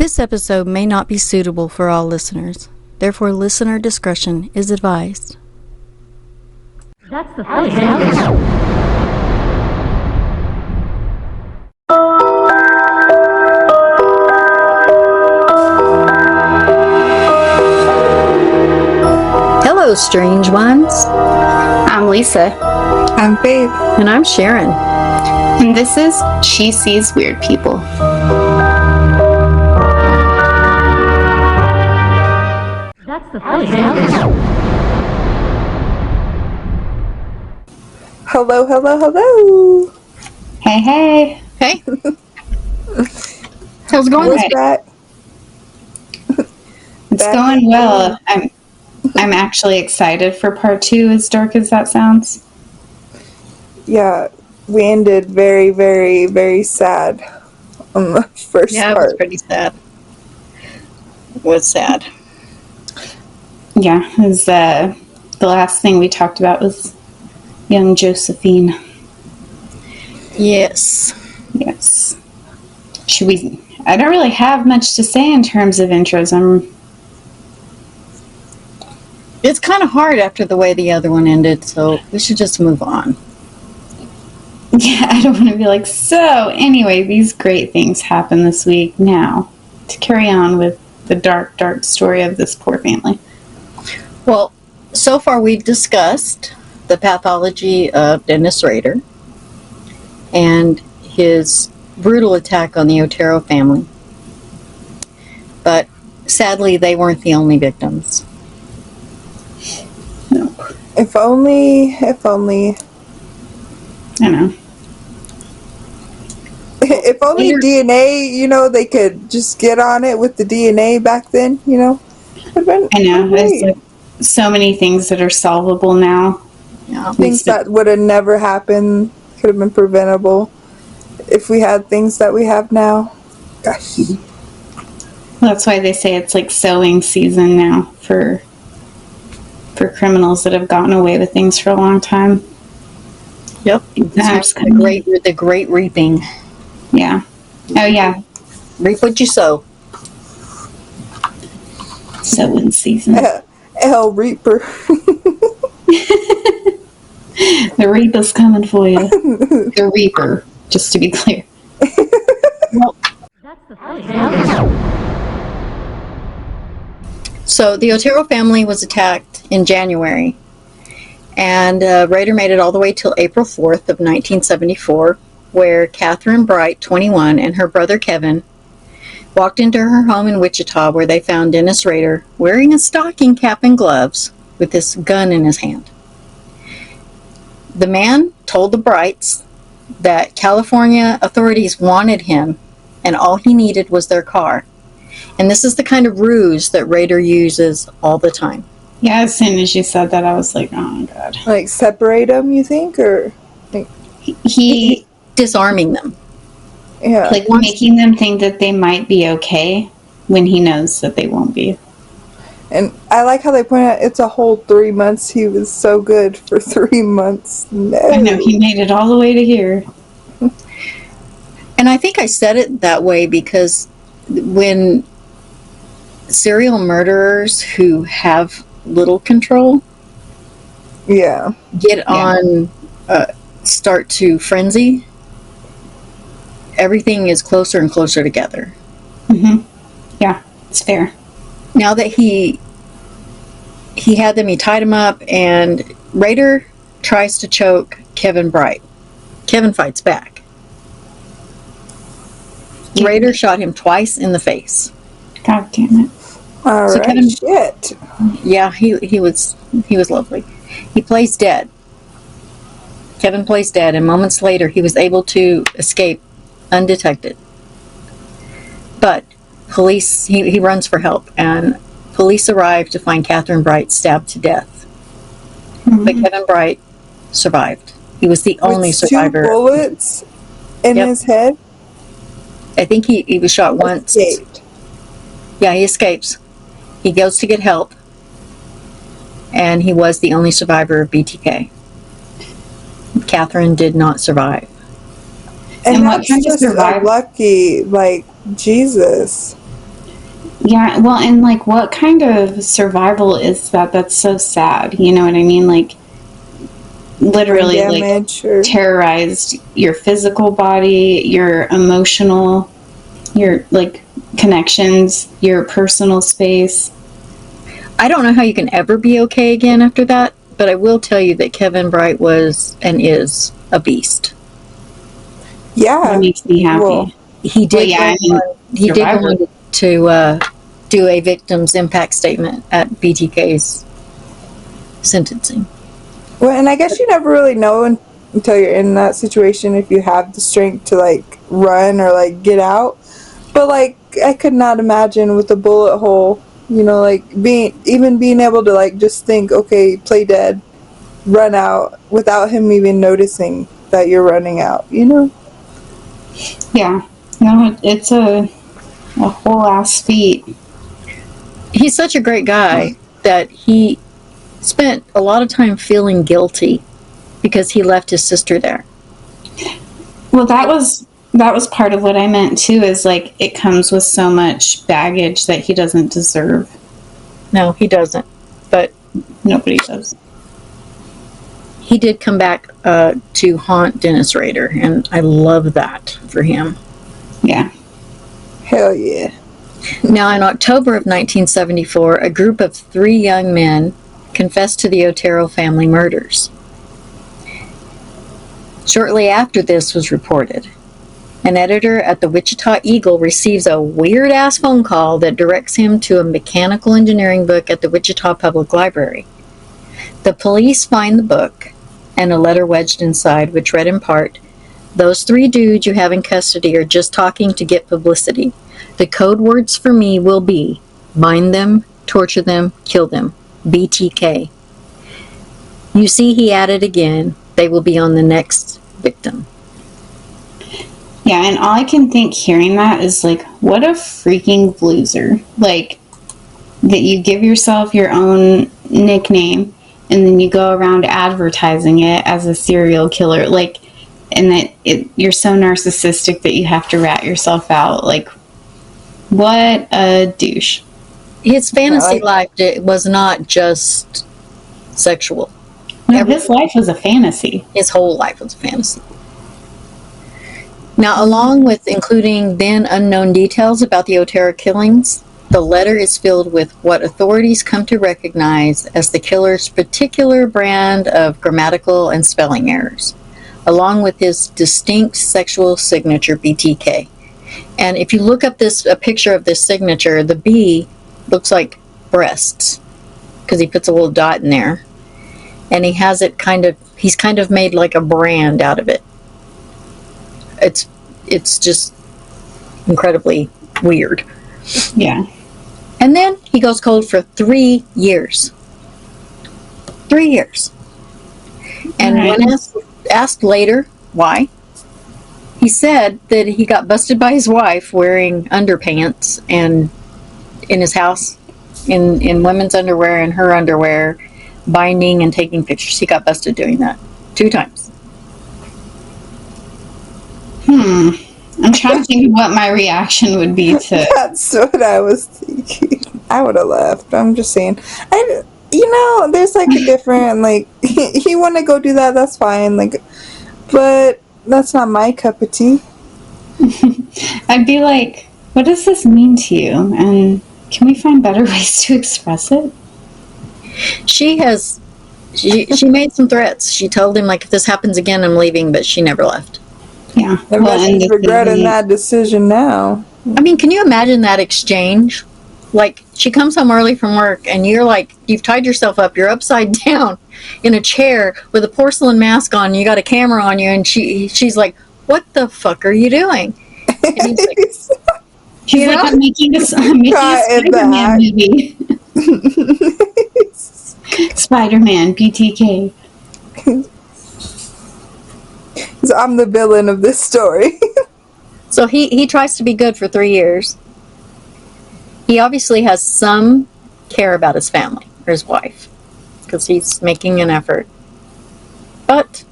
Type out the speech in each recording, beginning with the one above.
This episode may not be suitable for all listeners. Therefore, listener discretion is advised. That's the first episode. Hello, strange ones. I'm Lisa. I'm Faith. And I'm Sharon. And this is She Sees Weird People. That's the first episode. Hello, hello, hello. Hey, hey. Hey. How's it going? What's that? It's going well. I'm actually excited for part 2, as dark as that sounds. Yeah, we ended very, very, very sad on the first Yeah, it part. was pretty sad. It was sad. Yeah, it was, the last thing we talked about was young Josephine. Yes. Yes. I don't really have much to say in terms of intros. It's kind of hard after the way the other one ended, so we should just move on. Yeah, I don't want to be like, so anyway, these great things happened this week. Now, to carry on with the dark, dark story of this poor family. Well, so far we've discussed the pathology of Dennis Rader and his brutal attack on the Otero family. But sadly, they weren't the only victims. No. If only. I know. If only DNA, they could just get on it with the DNA back then, Could've been I know. great. There's like so many things that are solvable now. Yeah. Things that would have never happened could have been preventable if we had things that we have now. Gosh. That's why they say it's like sowing season now for criminals that have gotten away with things for a long time. Yep. That's The great reaping. Yeah. Oh, yeah. Reap what you sow. Sowing season. El Reaper. The Reaper's coming for you. The Reaper, just to be clear. Well, That's the first episode. so the Otero family was attacked in January, and Rader made it all the way till April 4th of 1974, where Catherine Bright, 21, and her brother Kevin walked into her home in Wichita, where they found Dennis Rader wearing a stocking cap and gloves with this gun in his hand. The man told the Brights that California authorities wanted him, and all he needed was their car. And this is the kind of ruse that Rader uses all the time. Yeah, as soon as you said that, I was like, oh my god. Like, separate them, you think? Or, He Disarming them. yeah. like making them think that they might be okay when he knows that they won't be. And I like how they point out it's a whole 3 months. He was so good for 3 months. No. I know, he made it all the way to here. And I think I said it that way because when serial murderers who have little control Yeah. get on, start to frenzy, everything is closer and closer together. Mm-hmm. Yeah, it's fair. Now that he had them, he tied them up, and Rader tries to choke Kevin Bright. Kevin fights back. Yeah. Rader shot him twice in the face. God damn it. All So right. Kevin- Shit. Yeah, he was lovely. He plays dead. Kevin plays dead, and moments later he was able to escape undetected. But police, he runs for help, and police arrive to find Catherine Bright stabbed to death. Mm-hmm. But Kevin Bright survived. He was the only With survivor. 2 bullets in Yep. his head. I think he was shot once. Escaped. Yeah, he escapes. He goes to get help, and he was the only survivor of BTK. Catherine did not survive. And And what that's kind of just survival- lucky, like, Jesus. Yeah, well, and like, what kind of survival is that? That's so sad. You know what I mean? Like, literally, Brain like, damage or terrorized your physical body, your emotional, your like connections, your personal space. I don't know how you can ever be okay again after that, but I will tell you that Kevin Bright was and is a beast. yeah. That makes me happy. Well, He did. Well, yeah, I mean, he did go Survivor. on to do a victim's impact statement at BTK's sentencing. well, and I guess you never really know until you're in that situation if you have the strength to like run or like get out. But like I could not imagine with a bullet hole, you know, like being able to like just think, okay, play dead, run out without him even noticing that you're running out, you know? Yeah, no, it's a whole ass feat. He's such a great guy that he spent a lot of time feeling guilty because he left his sister there. Well, that was part of what I meant too. Is like it comes with so much baggage that he doesn't deserve. No, he doesn't. But Nobody does. he did come back to haunt Dennis Rader, and I love that for him. Yeah. Hell yeah. Now, in October of 1974, a group of 3 young men confessed to the Otero family murders. Shortly after this was reported, an editor at the Wichita Eagle receives a weird-ass phone call that directs him to a mechanical engineering book at the Wichita Public Library. The police find the book and a letter wedged inside, which read in part, "Those 3 dudes you have in custody are just talking to get publicity. The code words for me will be bind them, torture them, kill them. BTK." You see, he added again, they will be on the next victim. Yeah, and all I can think hearing that is like, what a freaking loser. Like, that you give yourself your own nickname and then you go around advertising it as a serial killer. Like, and that you're so narcissistic that you have to rat yourself out. Like, what a douche. His fantasy life was not just sexual. No, his life was a fantasy. His whole life was a fantasy. Now, along with including then unknown details about the Otero killings, the letter is filled with what authorities come to recognize as the killer's particular brand of grammatical and spelling errors, along with his distinct sexual signature, BTK. And if you look up a picture of this signature, the B looks like breasts because he puts a little dot in there. And he has it he's kind of made like a brand out of it. It's just incredibly weird. Yeah. And then he goes cold for 3 years. 3 years. And Right. when asked later why, he said that he got busted by his wife wearing underpants and in his house in women's underwear and her underwear, binding and taking pictures. He got busted doing that 2 times. I'm trying to think of what my reaction would be to. That's what I was thinking. I would have left. I'm just saying. There's like a different, like, he want to go do that, that's fine. Like, but that's not my cup of tea. I'd be like, what does this mean to you? And can we find better ways to express it? She made some threats. She told him, like, if this happens again, I'm leaving, but she never left. Yeah. I bet she's regretting that decision now. I mean, can you imagine that exchange? Like, she comes home early from work, and you're like, you've tied yourself up, you're upside down in a chair with a porcelain mask on, you got a camera on you, and she's like, what the fuck are you doing? And he's like, She's like, I'm making a Spider-Man movie. Spider-Man, BTK. So I'm the villain of this story. So he tries to be good for 3 years. He obviously has some care about his family or his wife because he's making an effort. But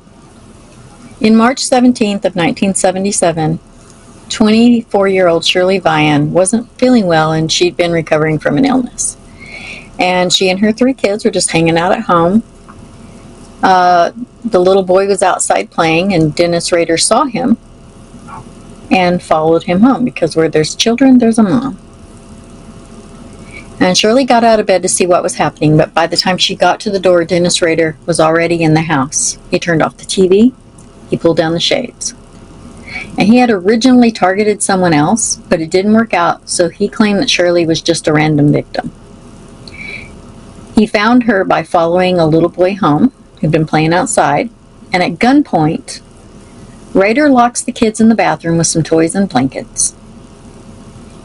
in March 17th of 1977, 24-year-old Shirley Vian wasn't feeling well, and she'd been recovering from an illness. And she and her 3 kids were just hanging out at home. The little boy was outside playing, and Dennis Rader saw him and followed him home, because where there's children, there's a mom. And Shirley got out of bed to see what was happening, but by the time she got to the door, Dennis Rader was already in the house. He turned off the TV, he pulled down the shades. And he had originally targeted someone else, but it didn't work out, so he claimed that Shirley was just a random victim. He found her by following a little boy home who'd been playing outside, and at gunpoint, Rader locks the kids in the bathroom with some toys and blankets.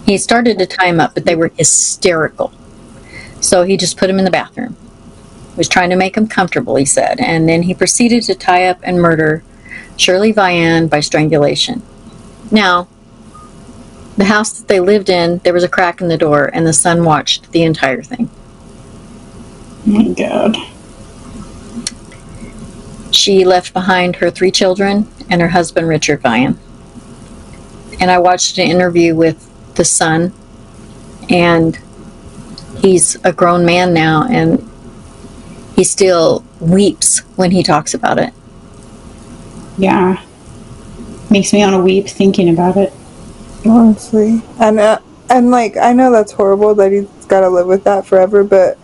He started to tie them up, but they were hysterical. So he just put them in the bathroom. He was trying to make them comfortable, he said, and then he proceeded to tie up and murder Shirley Vian by strangulation. Now, the house that they lived in, there was a crack in the door, and the son watched the entire thing. Oh my God. She left behind her 3 children and her husband, Richard Vian. And I watched an interview with the son, and he's a grown man now, and he still weeps when he talks about it. Yeah. Makes me want to weep thinking about it. Honestly. And like, I know that's horrible that he's got to live with that forever, but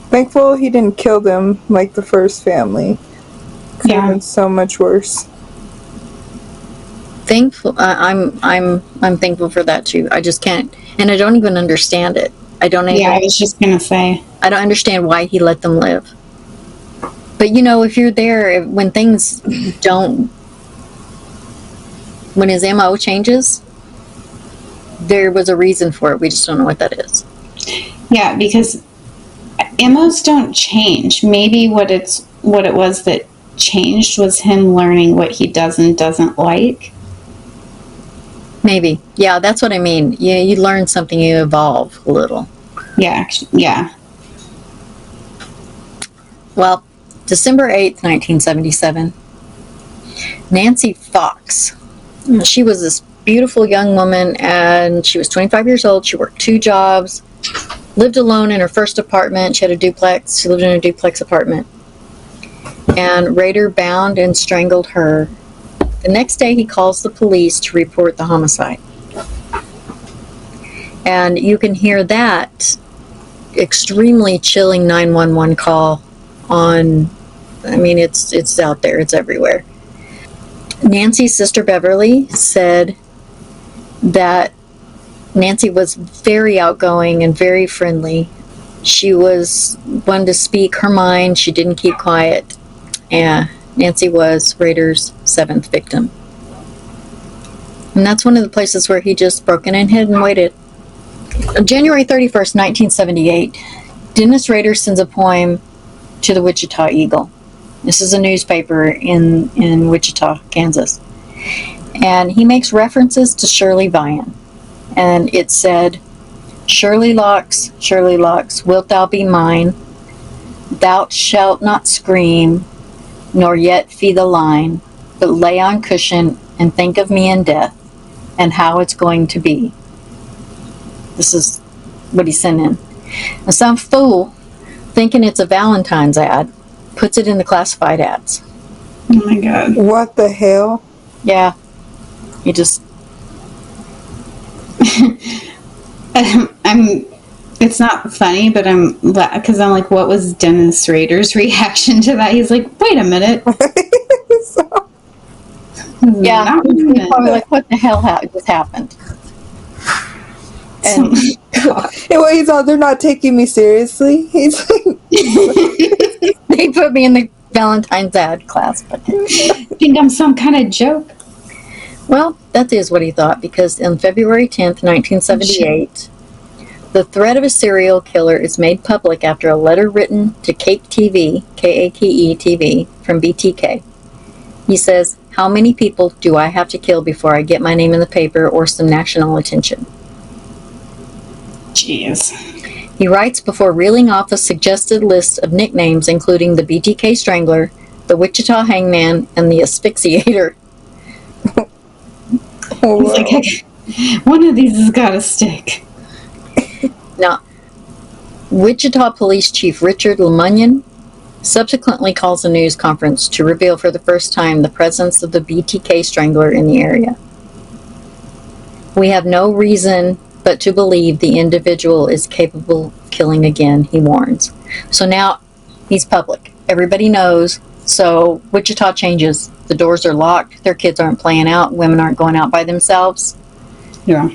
thankful he didn't kill them like the first family. Could have been so much worse. Thankful. I'm thankful for that too. I just can't, and I don't even understand it. I was just gonna say, I don't understand why he let them live. But if you're there, when things don't, when his MO changes, there was a reason for it. We just don't know what that is. Yeah, because MOs don't change. Maybe what it was that changed was him learning what he does and doesn't like. Maybe. Yeah, that's what I mean. You learn something, you evolve a little. Yeah. Well, December 8th, 1977, Nancy Fox. She was this beautiful young woman, and she was 25 years old. She worked 2 jobs, lived alone in her first apartment. She had a duplex. She lived in a duplex apartment. And Rader bound and strangled her. The next day, he calls the police to report the homicide. And you can hear that extremely chilling 911 call on, it's out there, it's everywhere. Nancy's sister Beverly said that Nancy was very outgoing and very friendly. She was one to speak her mind. She didn't keep quiet. And Nancy was Rader's 7th victim. And that's one of the places where he just broke in and hid and waited. On January 31st, 1978, Dennis Rader sends a poem to the Wichita Eagle. This is a newspaper in Wichita, Kansas. And he makes references to Shirley Vian. And it said, Shirley locks, wilt thou be mine? Thou shalt not scream, nor yet fee the line, but lay on cushion and think of me in death, and how it's going to be. This is what he sent in. And some fool, thinking it's a Valentine's ad, puts it in the classified ads. Oh my God. What the hell? Yeah. He just... It's not funny, but because I'm like, what was Dennis Rader's reaction to that? He's like, wait a minute. Yeah, he's probably like, what the hell just happened? And He's all, they're not taking me seriously. He's like, they put me in the Valentine's ad class. Think I'm some kind of joke. Well, that is what he thought, because on February 10th, 1978, the threat of a serial killer is made public after a letter written to Cake TV, K-A-K-E TV, from BTK. He says, how many people do I have to kill before I get my name in the paper or some national attention? Jeez. He writes before reeling off a suggested list of nicknames, including the BTK Strangler, the Wichita Hangman, and the Asphyxiator. oh, He's like, One of these has got to stick. Now, Wichita Police Chief Richard LeMunyon subsequently calls a news conference to reveal for the first time the presence of the BTK strangler in the area. We have no reason but to believe the individual is capable of killing again, he warns. So now he's public. Everybody knows. So Wichita changes. The doors are locked. Their kids aren't playing out. Women aren't going out by themselves. Yeah.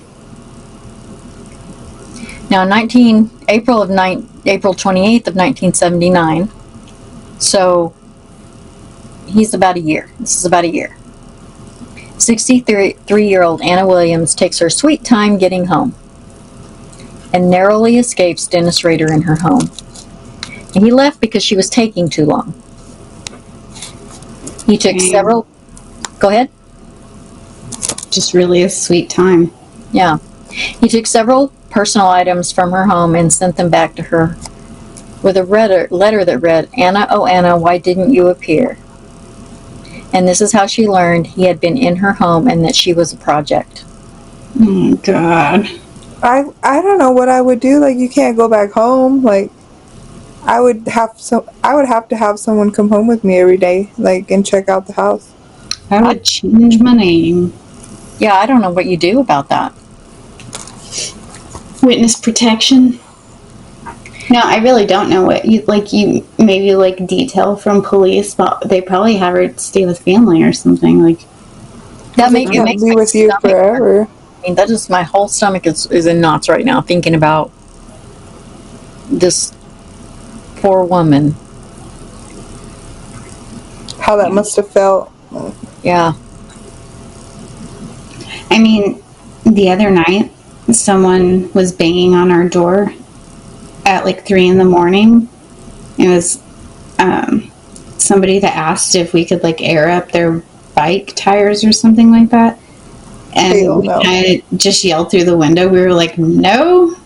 Now, April 28th of 1979. So he's about a year. This is about a year. 63-year-old Anna Williams takes her sweet time getting home and narrowly escapes Dennis Rader in her home. And he left because she was taking too long. He took several... Go ahead. Just really a sweet time. Yeah. He took several personal items from her home and sent them back to her with a letter that read, "Anna, oh Anna, why didn't you appear?" And this is how she learned he had been in her home and that she was a project. Oh, God. I don't know what I would do. Like, you can't go back home. Like, I would have to have someone come home with me every day, like, and check out the house. I would change my name. Yeah, I don't know what you do about that. Witness protection. No, I really don't know what you maybe detail from police, but they probably have her stay with family or something. Like That It can't makes be my with you stomach forever. I mean, that is, my whole stomach is in knots right now thinking about this poor woman. How that must have felt. Yeah. I mean, the other night, someone was banging on our door at 3 a.m. It was somebody that asked if we could air up their bike tires or something like that. And I just yelled through the window. We were like, no,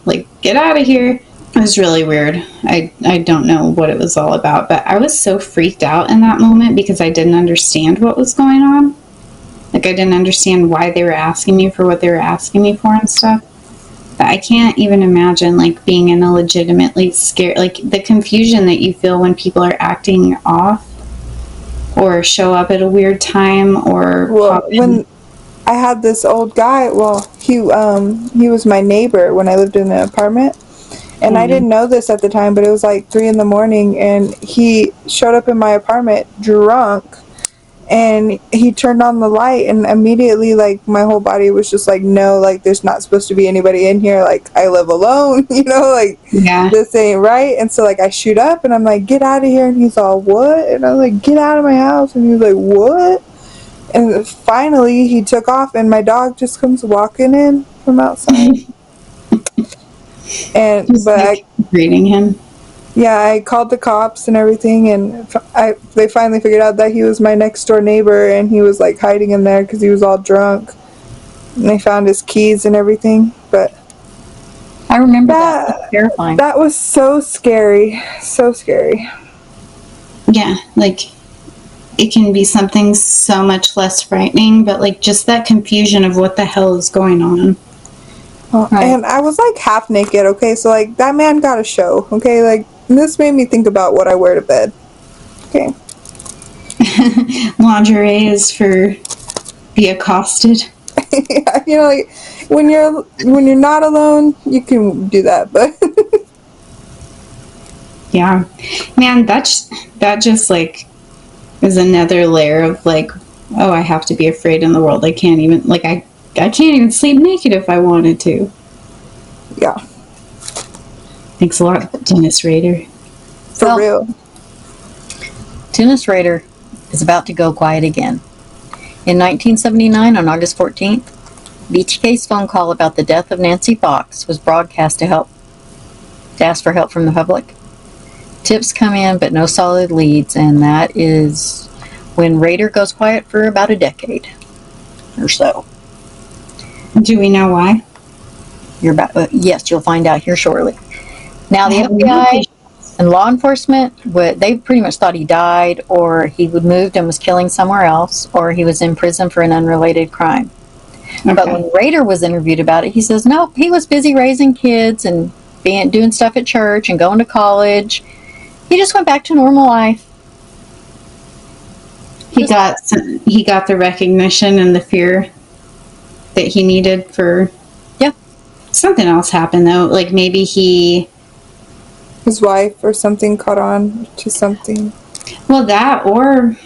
get out of here. It was really weird. I don't know what it was all about, but I was so freaked out in that moment because I didn't understand what was going on. I didn't understand why they were asking me for what they were asking me for and stuff. But I can't even imagine being in a legitimately scared, the confusion that you feel when people are acting off or show up at a weird time or when I had this old guy, he was my neighbor when I lived in an apartment, and I didn't know this at the time, but it was 3 a.m, and he showed up in my apartment drunk, and he turned on the light, and immediately my whole body was just no, there's not supposed to be anybody in here, I live alone, yeah. This ain't right. And so I shoot up and I'm like, get out of here, and he's all, what? And I'm like, get out of my house, and he's like, what? And finally he took off, and my dog just comes walking in from outside. And greeting him. Yeah, I called the cops and everything, and they finally figured out that he was my next door neighbor, and he was hiding in there because he was all drunk. And they found his keys and everything. But I remember that. It was terrifying. That was so scary. So scary. Yeah, it can be something so much less frightening, but just that confusion of what the hell is going on. Right. And I was half naked, okay? So that man got a show, okay? This made me think about what I wear to bed. Okay. Lingerie is for be accosted. Yeah, when you're not alone, you can do that, but yeah. Man, that just is another layer of oh, I have to be afraid in the world. I can't even I can't even sleep naked if I wanted to. Yeah. Thanks a lot, Dennis Rader. For real. Dennis Rader is about to go quiet again. In 1979, on August 14th, BTK's phone call about the death of Nancy Fox was broadcast to ask for help from the public. Tips come in, but no solid leads, and that is when Rader goes quiet for about a decade or so. Do we know why? Yes, you'll find out here shortly. Now, the FBI and law enforcement, they pretty much thought he died, or he moved and was killing somewhere else, or he was in prison for an unrelated crime. But when Rader was interviewed about it, he says, nope, he was busy raising kids and doing stuff at church and going to college. He just went back to normal life. He got the recognition and the fear that he needed for. Yeah. Something else happened though. Like maybe His wife or something caught on to something. Well, that, or,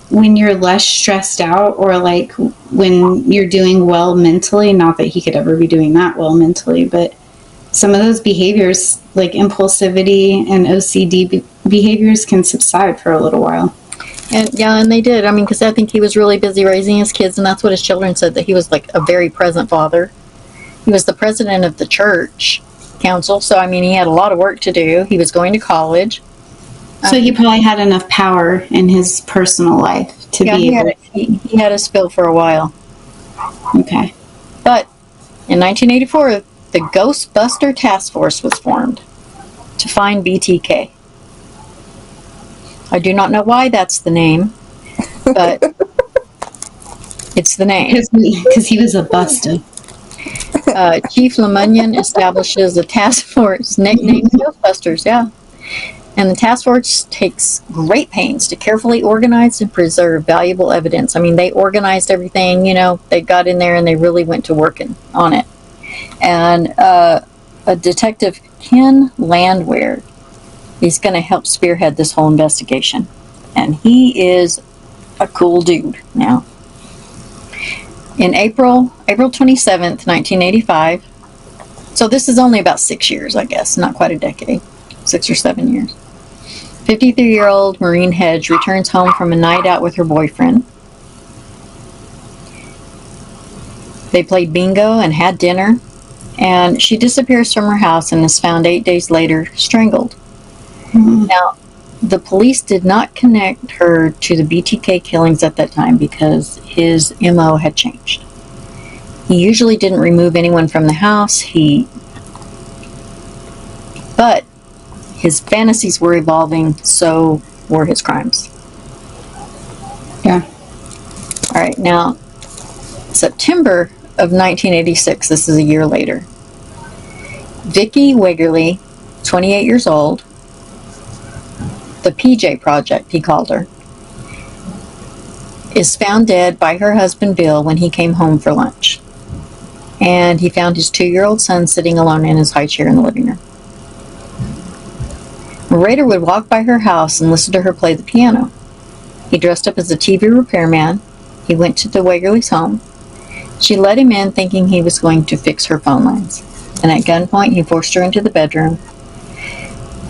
when you're less stressed out, or like when you're doing well mentally, not that he could ever be doing that well mentally, but some of those behaviors, like impulsivity and OCD behaviors, can subside for a little while. And they did. I mean, because I think he was really busy raising his kids, and that's what his children said, that he was like a very present father. He was the president of the church council, so I mean, he had a lot of work to do. He was going to college. So he probably had enough power in his personal life to be able. He had a spill for a while. Okay. But in 1984, the Ghostbuster Task Force was formed to find BTK. I do not know why that's the name, but it's the name. Because he was a buster. Chief Lemunion establishes a task force nicknamed Ghostbusters, yeah. And the task force takes great pains to carefully organize and preserve valuable evidence. I mean, they organized everything, they got in there and they really went to working on it. And a detective, Ken Landwehr, he's going to help spearhead this whole investigation. And he is a cool dude now. In April 27th, 1985, so this is only about 6 years, I guess, not quite a decade, 6 or 7 years. 53-year-old Maureen Hedge returns home from a night out with her boyfriend. They played bingo and had dinner, and she disappears from her house and is found 8 days later strangled. Mm-hmm. Now, the police did not connect her to the BTK killings at that time because his MO had changed. He usually didn't remove anyone from the house. But his fantasies were evolving, so were his crimes. Yeah. All right, now, September of 1986, this is a year later, Vicki Wegerle, 28 years old, the PJ Project, he called her, is found dead by her husband Bill when he came home for lunch. And he found his 2-year-old son sitting alone in his high chair in the living room. Rader would walk by her house and listen to her play the piano. He dressed up as a TV repairman. He went to the Wegerle's home. She let him in thinking he was going to fix her phone lines. And at gunpoint, he forced her into the bedroom.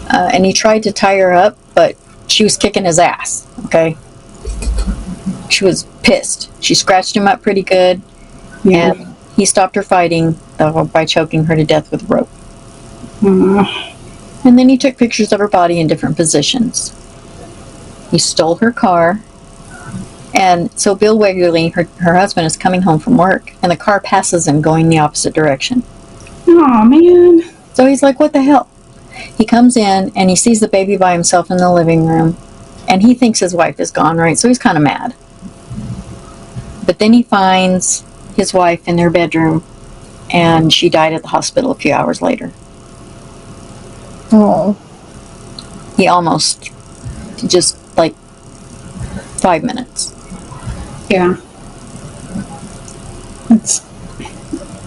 And he tried to tie her up, but she was kicking his ass, okay? She was pissed. She scratched him up pretty good. Yeah. And he stopped her fighting by choking her to death with a rope. And then he took pictures of her body in different positions. He stole her car. And so Bill Wegerle, her husband, is coming home from work, and the car passes him going the opposite direction. Oh, man. So he's like, what the hell? He comes in, and he sees the baby by himself in the living room, and he thinks his wife is gone, right? So he's kind of mad. But then he finds his wife in their bedroom, and she died at the hospital a few hours later. Oh. He almost, just like 5 minutes. Yeah.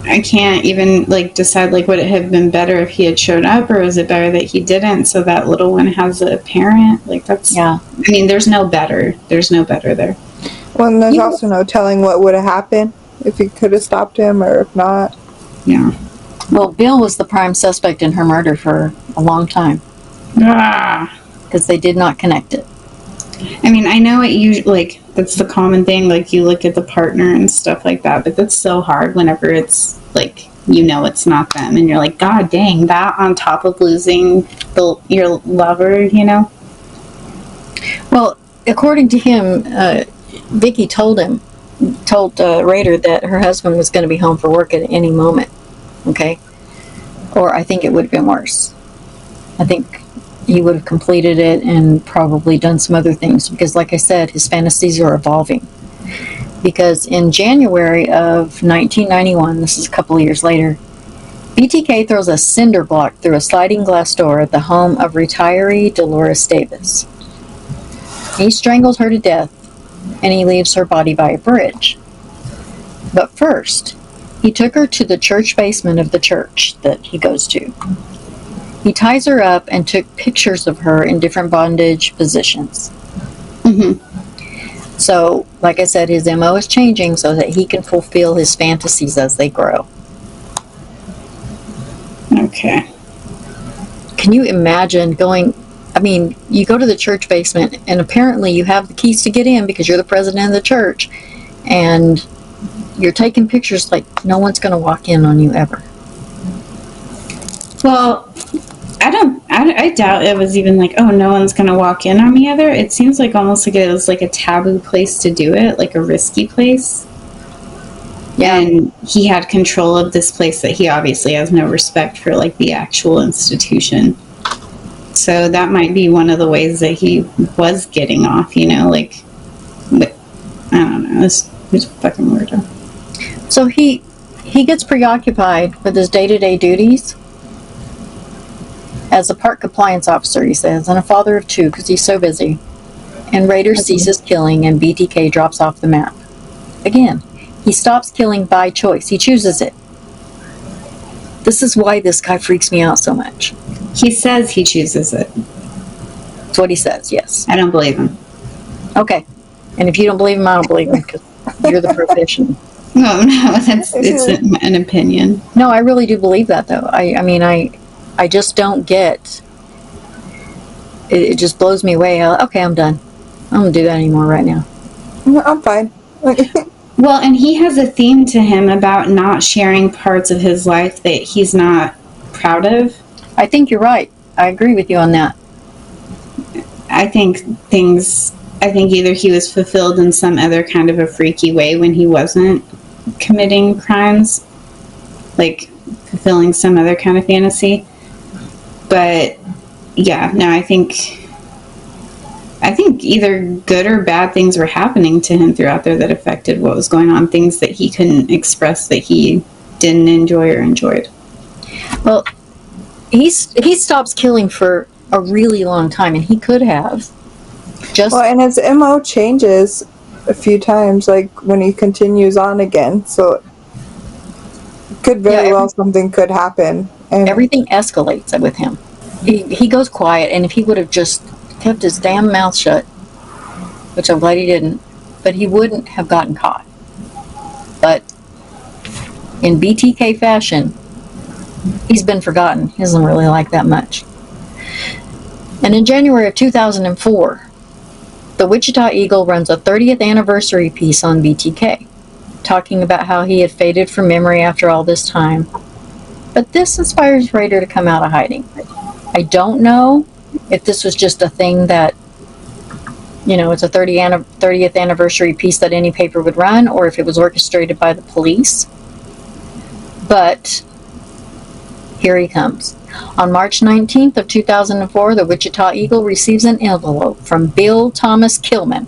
I can't even decide would it have been better if he had showed up, or was it better that he didn't so that little one has a parent? That's, yeah. I mean, there's no better there. Well, and there's also no telling what would have happened if he could have stopped him or if not. Yeah. Well, Bill was the prime suspect in her murder for a long time. Because they did not connect it. I mean, I know it usually, that's the common thing, you look at the partner and stuff like that, but that's so hard whenever it's, it's not them, and you're like, God dang, that on top of losing your lover, Well, according to him, Vicki told Rader that her husband was going to be home for work at any moment, okay? Or I think it would have been worse. I think he would have completed it and probably done some other things because, like I said, his fantasies are evolving. Because in January of 1991, this is a couple of years later, BTK throws a cinder block through a sliding glass door at the home of retiree Dolores Davis. He strangles her to death, and he leaves her body by a bridge. But first, he took her to the church basement of the church that he goes to. He ties her up and took pictures of her in different bondage positions. Mm-hmm. So, like I said, his MO is changing so that he can fulfill his fantasies as they grow. Okay. Can you imagine going, you go to the church basement and apparently you have the keys to get in because you're the president of the church, and you're taking pictures like no one's going to walk in on you ever. Well, I doubt it was even like, oh, no one's going to walk in on me ever. It seems like almost like it was like a taboo place to do it, like a risky place. Yeah. And he had control of this place that he obviously has no respect for, like the actual institution. So that might be one of the ways that he was getting off, like, but I don't know. He's a fucking weirdo. So he gets preoccupied with his day-to-day duties as a park compliance officer, he says, and a father of two because he's so busy. And Rader ceases killing and BTK drops off the map. Again, he stops killing by choice. He chooses it. This is why this guy freaks me out so much. He says he chooses it. That's what he says, yes. I don't believe him. Okay. And if you don't believe him, I don't believe him because you're the professional. No, it's an opinion. No, I really do believe that, though. I just don't get... It just blows me away. Okay, I'm done. I don't do that anymore right now. I'm fine. Well, and he has a theme to him about not sharing parts of his life that he's not proud of. I think you're right. I agree with you on that. I think either he was fulfilled in some other kind of a freaky way when he wasn't committing crimes, like fulfilling some other kind of fantasy. But yeah, no, I think either good or bad things were happening to him throughout there that affected what was going on, things that he couldn't express that he didn't enjoy or enjoyed. Well, he stops killing for a really long time, and he could have just... Well, and his MO changes a few times, like when he continues on again, so it could very well something could happen. And everything escalates with him. He goes quiet, and if he would have just kept his damn mouth shut, which I'm glad he didn't, but he wouldn't have gotten caught. But in BTK fashion, he's been forgotten. He doesn't really like that much. And in January of 2004, the Wichita Eagle runs a 30th anniversary piece on BTK, talking about how he had faded from memory after all this time. But this inspires Rader to come out of hiding. I don't know if this was just a thing that, it's a 30th anniversary piece that any paper would run, or if it was orchestrated by the police. But here he comes. On March 19th of 2004, the Wichita Eagle receives an envelope from Bill Thomas Kilman.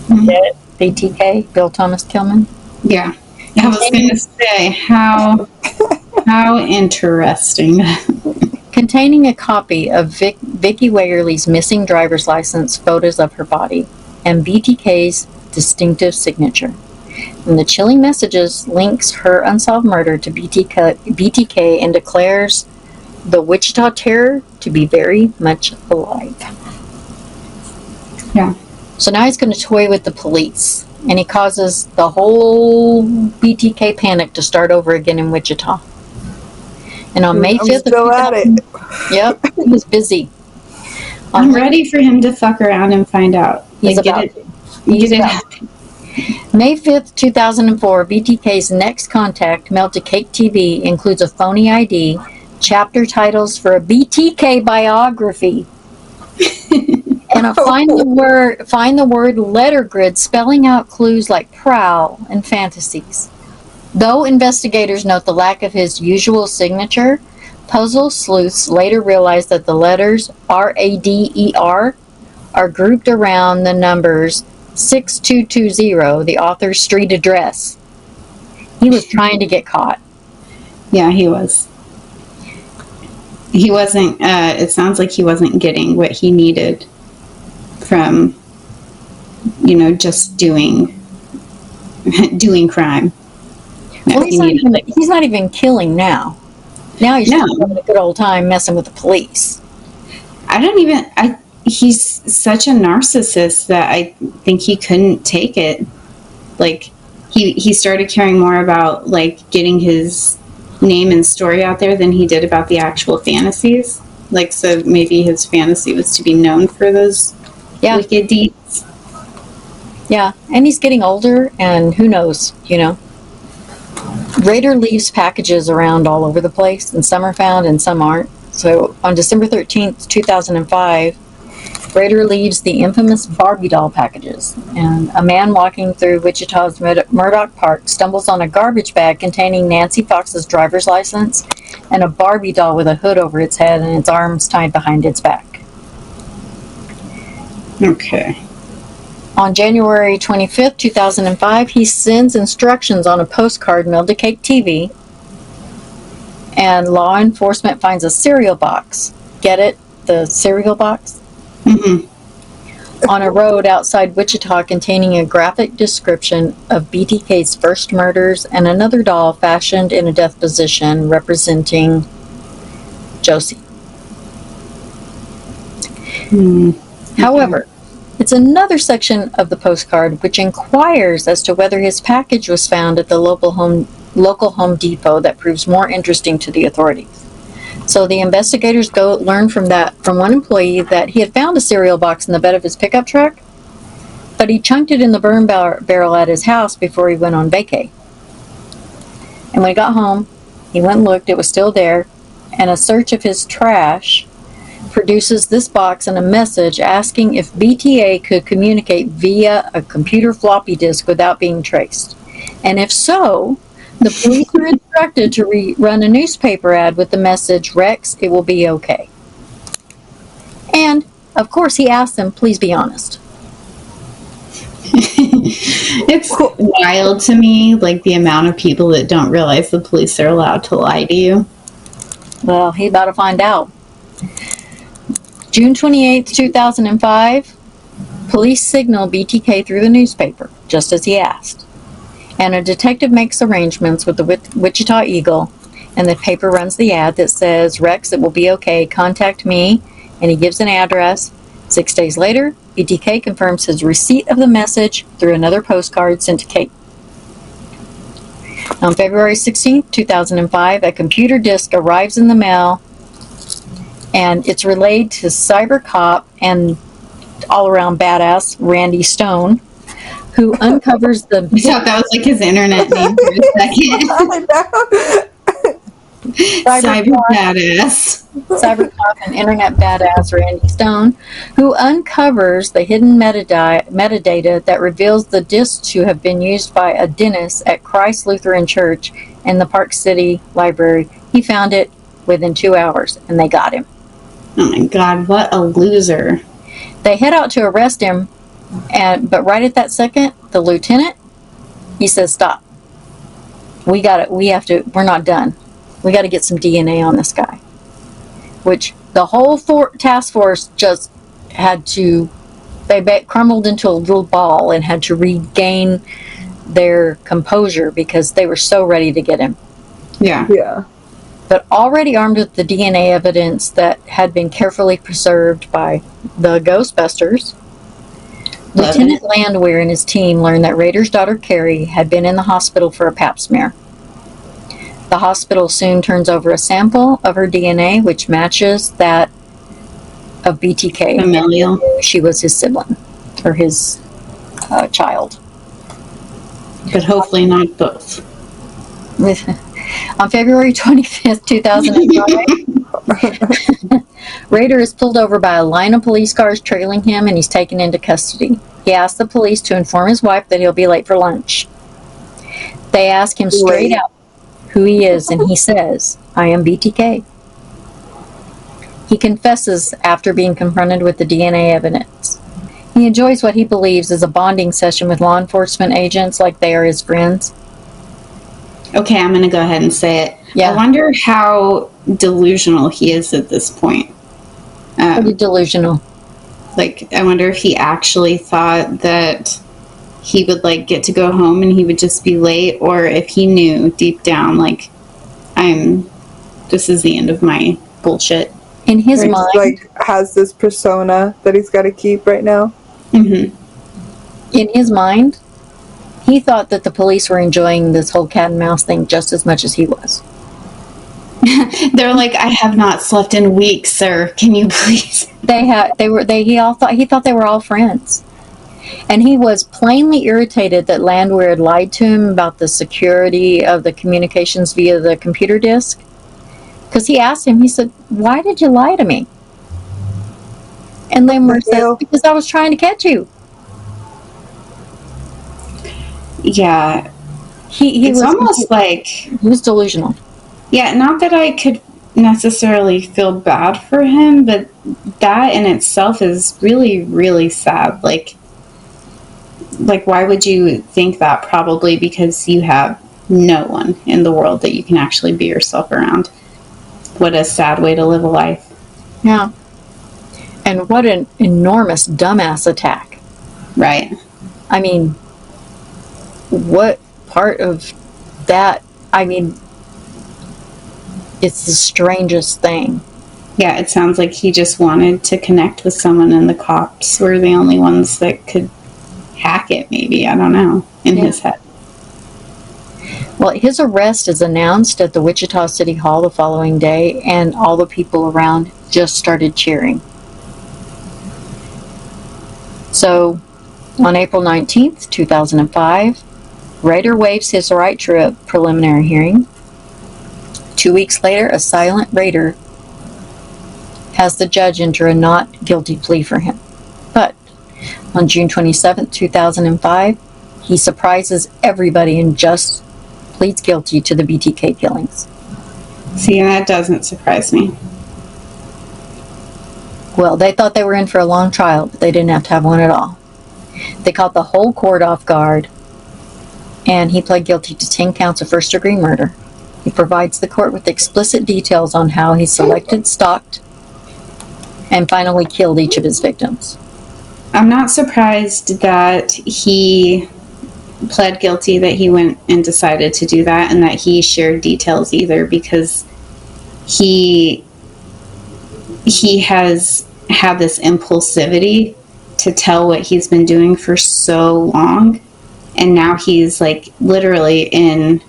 Mm-hmm. BTK, Bill Thomas Kilman? Yeah. I was going to say, how interesting. Containing a copy of Vicki Wagerly's missing driver's license, photos of her body, and BTK's distinctive signature. And the chilling messages links her unsolved murder to BTK and declares the Wichita Terror to be very much alive. Yeah. So now he's going to toy with the police, and he causes the whole BTK panic to start over again in Wichita. And on May 5th, still at it. Yep, he was busy. I'm ready for him to fuck around and find out. He's about to. May 5th, 2004, BTK's next contact, mailed to Cake TV, includes a phony ID, chapter titles for a BTK biography, and a find the word letter grid spelling out clues like prowl and fantasies. Though investigators note the lack of his usual signature, puzzle sleuths later realized that the letters RADER are grouped around the numbers 6220, the author's street address. He was trying to get caught. Yeah, he was. He wasn't, it sounds like he wasn't getting what he needed from, just doing crime. No, Well, he's not even killing now. Now he's just having a good old time messing with the police. He's such a narcissist that I think he couldn't take it. Like, he started caring more about, like, getting his name and story out there than he did about the actual fantasies. Like, so maybe his fantasy was to be known for those wicked deeds. Yeah, and he's getting older, and who knows, Rader leaves packages around all over the place, and some are found and some aren't. So on December 13th, 2005, Rader leaves the infamous Barbie doll packages, and a man walking through Wichita's Murdoch Park stumbles on a garbage bag containing Nancy Fox's driver's license and a Barbie doll with a hood over its head and its arms tied behind its back. Okay. On January 25th, 2005, he sends instructions on a postcard mailed to Cake TV, and law enforcement finds a cereal box. Get it? The cereal box? Mm-hmm. On a road outside Wichita containing a graphic description of BTK's first murders and another doll fashioned in a death position representing Josie. However, it's another section of the postcard which inquires as to whether his package was found at the local Home Depot that proves more interesting to the authorities. So the investigators learn from one employee that he had found a cereal box in the bed of his pickup truck, but he chunked it in the burn barrel at his house before he went on vacay. And when he got home, he went and looked, it was still there, and a search of his trash produces this box and a message asking if BTA could communicate via a computer floppy disk without being traced. And if so, the police were instructed to run a newspaper ad with the message, "Rex, it will be okay." And, of course, he asked them, please be honest. It's wild to me, like, the amount of people that don't realize the police are allowed to lie to you. Well, he's about to find out. June 28th, 2005, police signal BTK through the newspaper, just as he asked. And a detective makes arrangements with the Wichita Eagle, and the paper runs the ad that says, "Rex, it will be okay, contact me," and he gives an address. 6 days later, BTK confirms his receipt of the message through another postcard sent to Kate. On February 16th, 2005, a computer disk arrives in the mail, and it's relayed to cyber cop and all-around badass Randy Stone, who uncovers the... I thought that was like his internet name for a second. Cyber badass. Cyber cop and internet badass Randy Stone, who uncovers the hidden metadata that reveals the disks to have been used by a dentist at Christ Lutheran Church in the Park City Library. He found it within 2 hours, and they got him. Oh my God, what a loser. They head out to arrest him, but right at that second, the lieutenant, he says, "Stop. We're not done. We got to get some DNA on this guy." Which the whole task force just had to, they crumbled into a little ball and had to regain their composure because they were so ready to get him. Yeah. But already armed with the DNA evidence that had been carefully preserved by the Ghostbusters, Lieutenant Landwehr and his team learned that Rader's daughter Carrie had been in the hospital for a pap smear. The hospital soon turns over a sample of her DNA, which matches that of BTK. Familial. She was his sibling, or his child. But hopefully not both. On February 25th, 2005, Rader is pulled over by a line of police cars trailing him, and he's taken into custody. He asks the police to inform his wife that he'll be late for lunch. They ask him straight out who he is, and he says, "I am BTK." He confesses after being confronted with the DNA evidence. He enjoys what he believes is a bonding session with law enforcement agents like they are his friends. Okay, I'm going to go ahead and say it. Yeah. I wonder how delusional he is at this point. Pretty delusional. Like, I wonder if he actually thought that he would, like, get to go home and he would just be late, or if he knew deep down, like, this is the end of my bullshit. In his He mind, just, like, has this persona that he's got to keep right now. Mm-hmm. in his mind, he thought that the police were enjoying this whole cat and mouse thing just as much as he was. They're like, I have not slept in weeks, sir. Can you please? He thought they were all friends. And he was plainly irritated that Landwehr had lied to him about the security of the communications via the computer disk. Because he asked him, he said, "Why did you lie to me?" And Landwehr said, "Because I was trying to catch you." Yeah. He It's was almost like... He was delusional. Yeah, not that I could necessarily feel bad for him, but that in itself is really, really sad. Like, why would you think that? Probably because you have no one in the world that you can actually be yourself around. What a sad way to live a life. Yeah. And what an enormous dumbass attack. Right. I mean, what part of that, I mean, it's the strangest thing. Yeah, it sounds like he just wanted to connect with someone, and the cops were the only ones that could hack it, maybe. I don't know, in his head. Well, his arrest is announced at the Wichita City Hall the following day, and all the people around just started cheering. So, on April 19th, 2005, Rader waives his right to a preliminary hearing. 2 weeks later, a silent Rader has the judge enter a not guilty plea for him. But on June 27th, 2005, he surprises everybody and just pleads guilty to the BTK killings. See, that doesn't surprise me. Well, they thought they were in for a long trial, but they didn't have to have one at all. They caught the whole court off guard, and he pled guilty to 10 counts of first-degree murder. He provides the court with explicit details on how he selected, stalked, and finally killed each of his victims. I'm not surprised that he pled guilty, that he went and decided to do that, and that he shared details either, because he has had this impulsivity to tell what he's been doing for so long, and now he's like literally in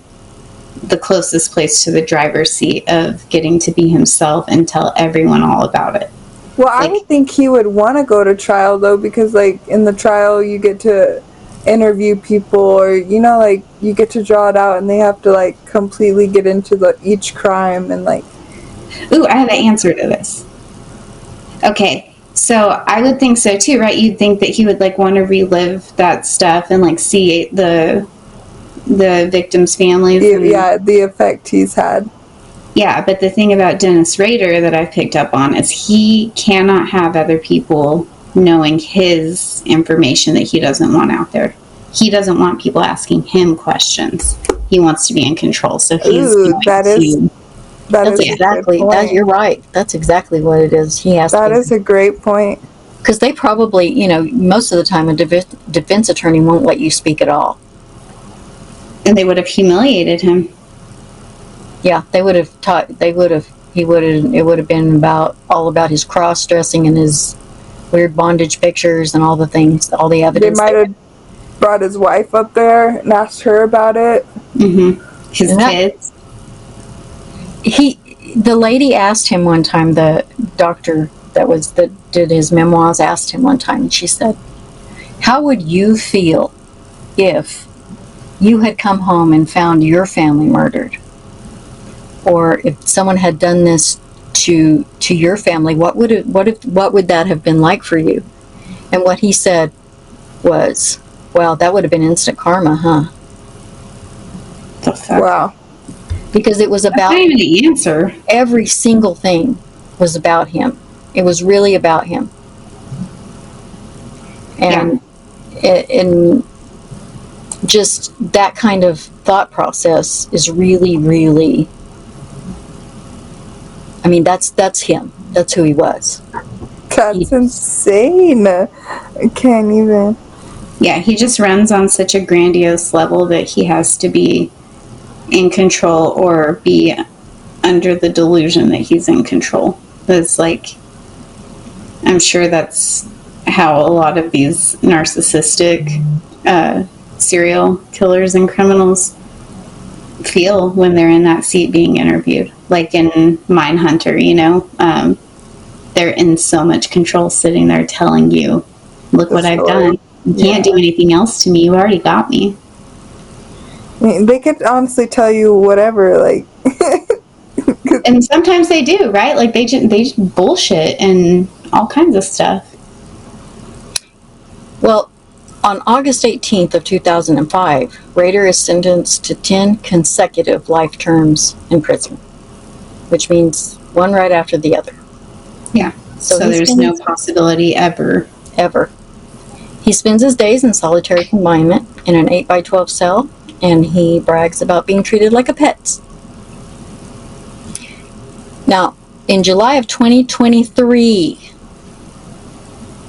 the closest place to the driver's seat of getting to be himself and tell everyone all about it. Well, I would think he would want to go to trial, though, because, like, in the trial, you get to interview people, or, you know, like, you get to draw it out, and they have to, like, completely get into each crime, and, like... Ooh, I have an answer to this. Okay, so I would think so, too, right? You'd think that he would, like, want to relive that stuff and, like, see the victims' families. Yeah, the effect he's had. Yeah, but the thing about Dennis Rader that I've picked up on is he cannot have other people knowing his information that he doesn't want out there. He doesn't want people asking him questions. He wants to be in control, so he's That's exactly that. You're right. That's exactly what it is. He has. That is a great point. Because they probably, you know, most of the time a defense attorney won't let you speak at all. And they would have humiliated him. Yeah, they would have taught. They would have. He would have. It would have been all about his cross dressing and his weird bondage pictures and all the things, all the evidence. They might have brought his wife up there and asked her about it. Mm-hmm. His kids. The lady asked him one time. The doctor that did his memoirs asked him one time, and she said, "How would you feel if you had come home and found your family murdered? Or if someone had done this to your family, what would that have been like for you?" And what he said was, "Well, that would have been instant karma, huh?" Wow. Because it was about... That's not even the answer. Every single thing was about him. It was really about him. And in just that kind of thought process is really, really, I mean, that's him. That's who he was. That's insane. I can't even. Yeah, he just runs on such a grandiose level that he has to be in control or be under the delusion that he's in control. It's like, I'm sure that's how a lot of these narcissistic serial killers and criminals feel when they're in that seat being interviewed. Like in Mindhunter, you know, they're in so much control sitting there telling you, look what I've done. You can't do anything else to me. You already got me. I mean, they could honestly tell you whatever, like. And sometimes they do, right? Like they just bullshit and all kinds of stuff. Well, on August 18th of 2005, Rader is sentenced to 10 consecutive life terms in prison, which means one right after the other. Yeah. So there's no possibility ever. He spends his days in solitary confinement in an 8x12 cell, and he brags about being treated like a pet. Now, in July of 2023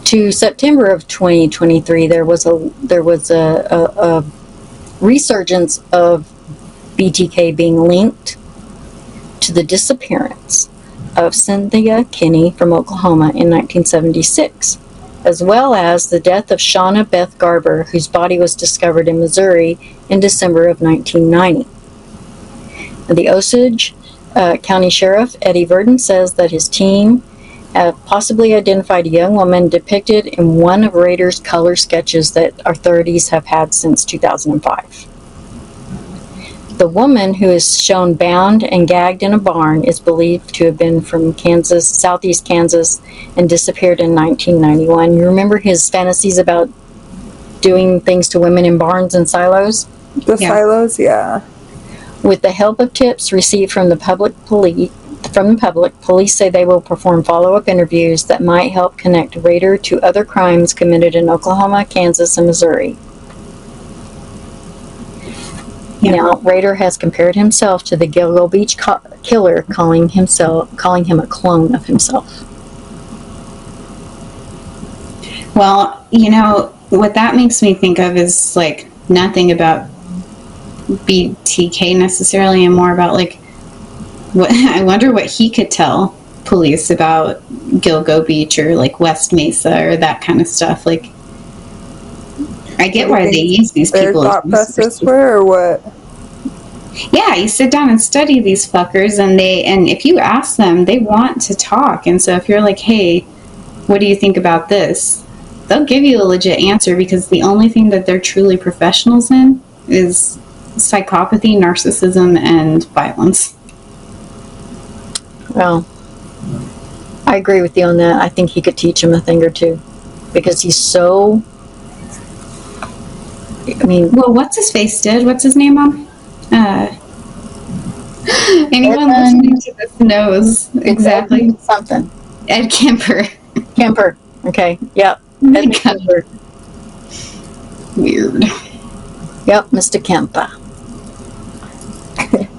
to September of 2023, there was a resurgence of BTK being linked to the disappearance of Cynthia Kinney from Oklahoma in 1976, as well as the death of Shauna Beth Garber, whose body was discovered in Missouri in December of 1990. The Osage County Sheriff Eddie Verdon says that his team have possibly identified a young woman depicted in one of Rader's color sketches that authorities have had since 2005. The woman, who is shown bound and gagged in a barn, is believed to have been from Kansas, southeast Kansas, and disappeared in 1991. You remember his fantasies about doing things to women in barns and silos? The silos, yeah. With the help of tips received from the public, police say they will perform follow-up interviews that might help connect Rader to other crimes committed in Oklahoma, Kansas, and Missouri. Yeah. Now, Rader has compared himself to the Gilgo Beach killer, calling him a clone of himself. Well, you know, what that makes me think of is like nothing about BTK necessarily, and more about like what I wonder what he could tell police about Gilgo Beach or like West Mesa or that kind of stuff. Like, I get why they use these people. Their thought process were, or what? Yeah, you sit down and study these fuckers, and if you ask them, they want to talk. And so if you're like, hey, what do you think about this? They'll give you a legit answer, because the only thing that they're truly professionals in is psychopathy, narcissism, and violence. Well, I agree with you on that. I think he could teach him a thing or two, because he's so, I mean... Well, what's his face did? What's his name, Mom? Anyone listening to this knows exactly. Something. Ed Kemper. Kemper. Okay. Yep. Ed Kemper. Weird. Yep, Mr. Kemper.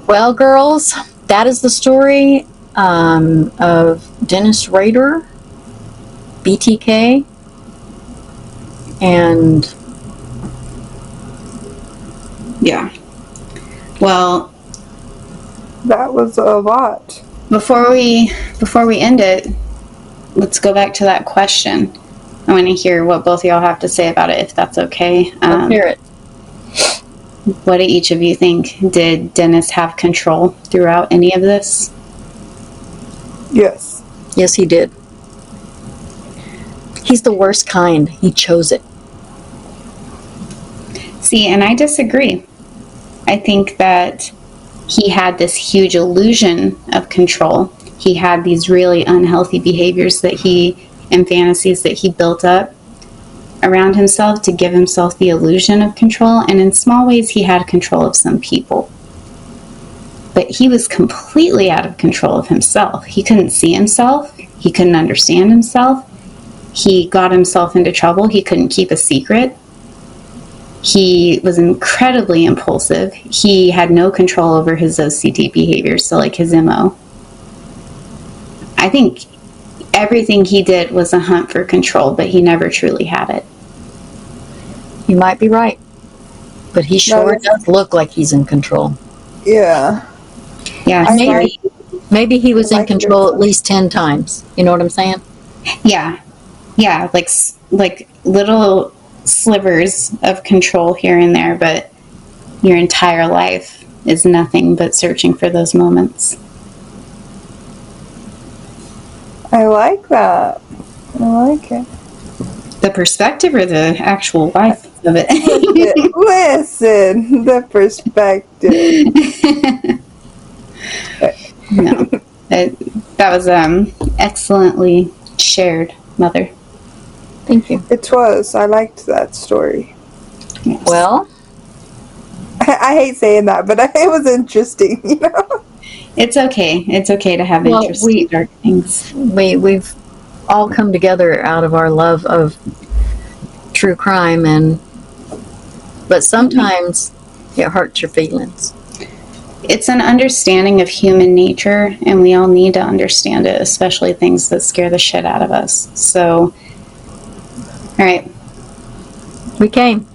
Well, girls, that is the story of Dennis Rader, BTK, and yeah. Well, that was a lot. Before we end it, let's go back to that question. I want to hear what both of y'all have to say about it, if that's okay. Let's hear it. What do each of you think? Did Dennis have control throughout any of this? Yes. Yes, he did. He's the worst kind. He chose it. See, and I disagree. I think that he had this huge illusion of control. He had these really unhealthy behaviors and fantasies that he built up around himself to give himself the illusion of control. And in small ways, he had control of some people. But he was completely out of control of himself. He couldn't see himself. He couldn't understand himself. He got himself into trouble. He couldn't keep a secret. He was incredibly impulsive. He had no control over his OCD behavior, so like his MO. I think everything he did was a hunt for control, but he never truly had it. You might be right. But he sure No, does look like he's in control. Yeah. Yeah, I maybe. Maybe he was in like control it. at least 10 times. You know what I'm saying? Yeah, like little slivers of control here and there, but your entire life is nothing but searching for those moments. I like that. I like it. The perspective or the actual life of it? Listen, the perspective. No, that was excellently shared, Mother. Thank you. It was. I liked that story. Yes. Well, I hate saying that, but it was interesting, you know? It's okay. It's okay to have Well, interesting dark things. we've all come together out of our love of true crime, but sometimes it hurts your feelings. It's an understanding of human nature, and we all need to understand it, especially things that scare the shit out of us. So, all right, We came.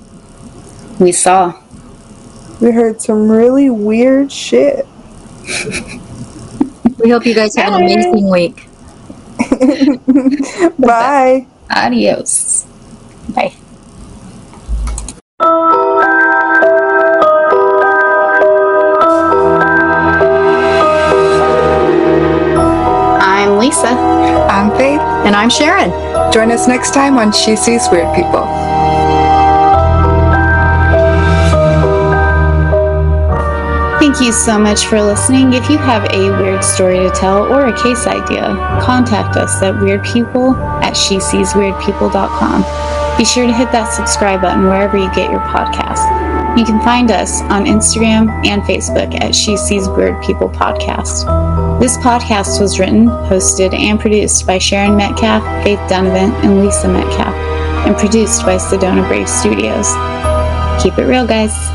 we saw. We heard some really weird shit. We hope you guys have an amazing week. Bye. Adios. Bye. I'm Lisa. I'm Faith. And I'm Sharon. Join us next time on She Sees Weird People. Thank you so much for listening. If you have a weird story to tell or a case idea, contact us at weirdpeople@sheseesweirdpeople.com. Be sure to hit that subscribe button wherever you get your podcast. You can find us on Instagram and Facebook at She Sees Weird People Podcast. This podcast was written, hosted, and produced by Sharon Metcalf, Faith Donovan, and Lisa Metcalf, and produced by Sedona Brave Studios. Keep it real, guys.